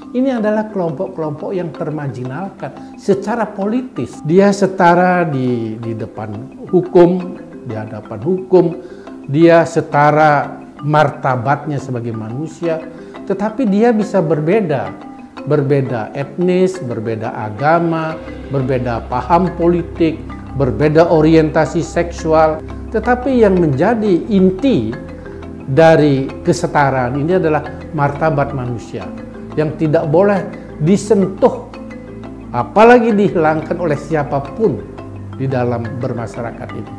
ini adalah kelompok-kelompok yang termarginalkan secara politis. Dia setara di depan hukum, di hadapan hukum, dia setara martabatnya sebagai manusia, tetapi dia bisa berbeda etnis, berbeda agama, berbeda paham politik, berbeda orientasi seksual. Tetapi yang menjadi inti dari kesetaraan ini adalah martabat manusia yang tidak boleh disentuh, apalagi dihilangkan oleh siapapun di dalam bermasyarakat ini.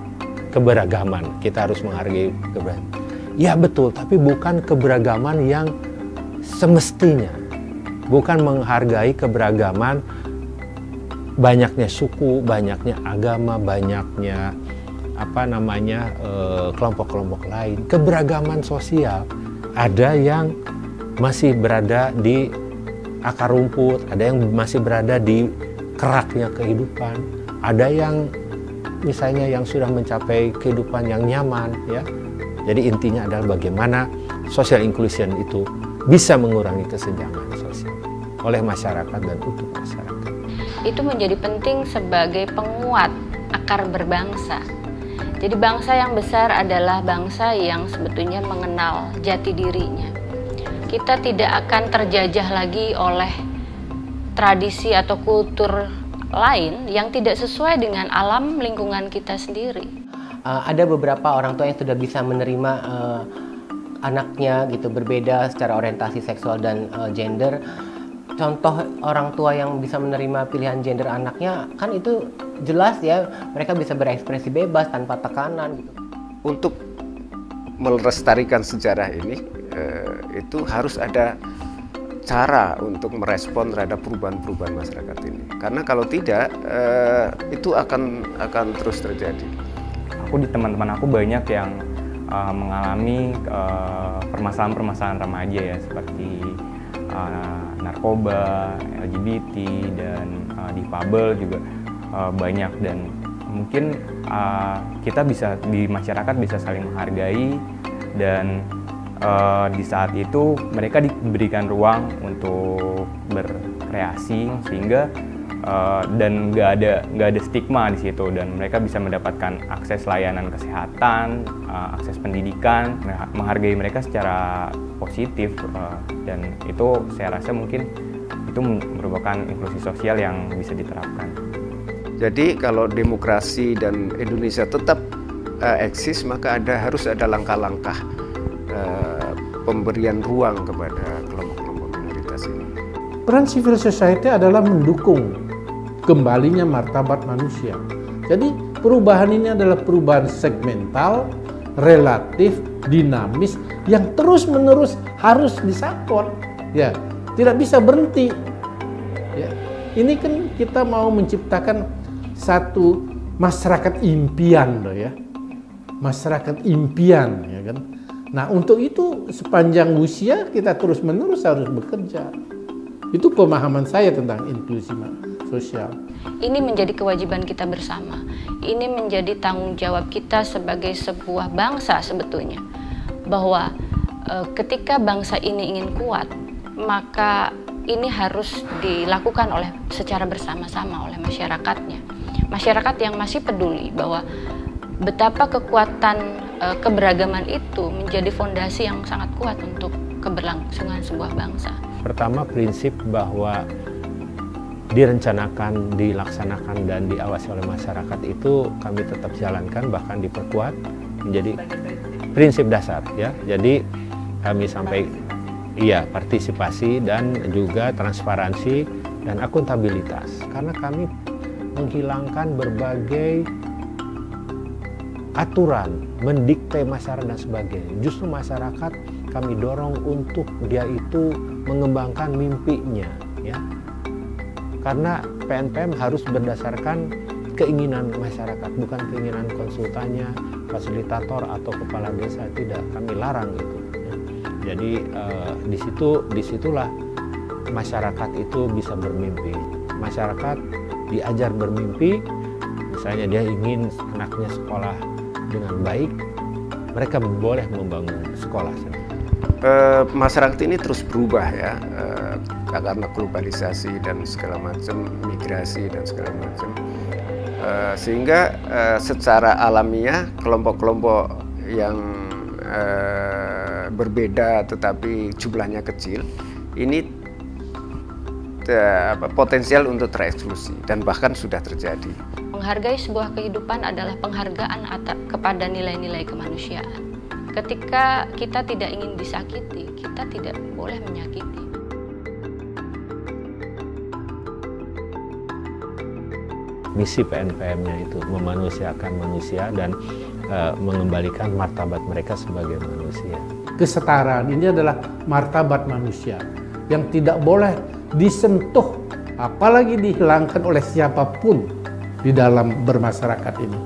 Keberagaman, kita harus menghargai keberagaman. Ya betul, tapi bukan keberagaman yang semestinya. Bukan menghargai keberagaman, banyaknya suku, banyaknya agama, banyaknya kelompok-kelompok lain. Keberagaman sosial, ada yang masih berada di akar rumput, ada yang masih berada di keraknya kehidupan, ada yang misalnya yang sudah mencapai kehidupan yang nyaman, ya. Jadi intinya adalah bagaimana social inclusion itu bisa mengurangi kesenjangan sosial oleh masyarakat dan untuk masyarakat. Itu menjadi penting sebagai penguat akar berbangsa. Jadi bangsa yang besar adalah bangsa yang sebetulnya mengenal jati dirinya. Kita tidak akan terjajah lagi oleh tradisi atau kultur lain yang tidak sesuai dengan alam lingkungan kita sendiri. Ada beberapa orang tua yang sudah bisa menerima anaknya gitu berbeda secara orientasi seksual dan gender. Contoh orang tua yang bisa menerima pilihan gender anaknya kan itu jelas ya, mereka bisa berekspresi bebas tanpa tekanan gitu. Untuk melestarikan sejarah ini itu harus ada cara untuk merespon terhadap perubahan-perubahan masyarakat ini. Karena kalau tidak itu akan terus terjadi. Di teman-teman aku banyak yang mengalami permasalahan-permasalahan remaja ya, seperti narkoba, LGBT, dan difabel juga banyak. Dan mungkin kita bisa di masyarakat bisa saling menghargai, dan di saat itu mereka diberikan ruang untuk berkreasi sehingga dan nggak ada stigma di situ, dan mereka bisa mendapatkan akses layanan kesehatan, akses pendidikan, menghargai mereka secara positif, dan itu saya rasa mungkin itu merupakan inklusi sosial yang bisa diterapkan. Jadi kalau demokrasi dan Indonesia tetap eksis, maka harus ada langkah-langkah pemberian ruang kepada kelompok-kelompok minoritas ini. Peran civil society adalah mendukung kembalinya martabat manusia. Jadi perubahan ini adalah perubahan segmental, relatif, dinamis, yang terus-menerus harus disupport. Ya, tidak bisa berhenti. Ya. Ini kan kita mau menciptakan satu masyarakat impian loh ya. Masyarakat impian ya kan. Nah, untuk itu sepanjang usia kita terus-menerus harus bekerja. Itu pemahaman saya tentang inklusi sosial. Ini menjadi kewajiban kita bersama. Ini menjadi tanggung jawab kita sebagai sebuah bangsa sebetulnya. Bahwa ketika bangsa ini ingin kuat, maka ini harus dilakukan secara bersama-sama oleh masyarakatnya. Masyarakat yang masih peduli bahwa betapa kekuatan keberagaman itu menjadi fondasi yang sangat kuat untuk keberlangsungan sebuah bangsa. Pertama, prinsip bahwa direncanakan, dilaksanakan, dan diawasi oleh masyarakat itu kami tetap jalankan, bahkan diperkuat menjadi prinsip dasar ya. Jadi kami sampai partisipasi dan juga transparansi dan akuntabilitas, karena kami menghilangkan berbagai aturan, mendikte masyarakat dan sebagainya. Justru masyarakat kami dorong untuk dia itu mengembangkan mimpinya ya. Karena PNPM harus berdasarkan keinginan masyarakat, bukan keinginan konsultannya, fasilitator atau kepala desa, tidak, kami larang itu ya. Jadi disitulah masyarakat itu bisa bermimpi. Masyarakat diajar bermimpi, misalnya dia ingin anaknya sekolah dengan baik, mereka boleh membangun sekolah sendiri. masyarakat ini terus berubah ya, karena globalisasi dan segala macam, migrasi dan segala macam, sehingga secara alamiah kelompok-kelompok yang berbeda tetapi jumlahnya kecil ini potensial untuk tereksklusi dan bahkan sudah terjadi. Menghargai sebuah kehidupan adalah penghargaan kepada nilai-nilai kemanusiaan. Ketika kita tidak ingin disakiti, kita tidak boleh menyakiti. Misi PNPM-nya itu memanusiakan manusia dan mengembalikan martabat mereka sebagai manusia. Kesetaraan ini adalah martabat manusia yang tidak boleh disentuh, apalagi dihilangkan oleh siapapun di dalam bermasyarakat ini.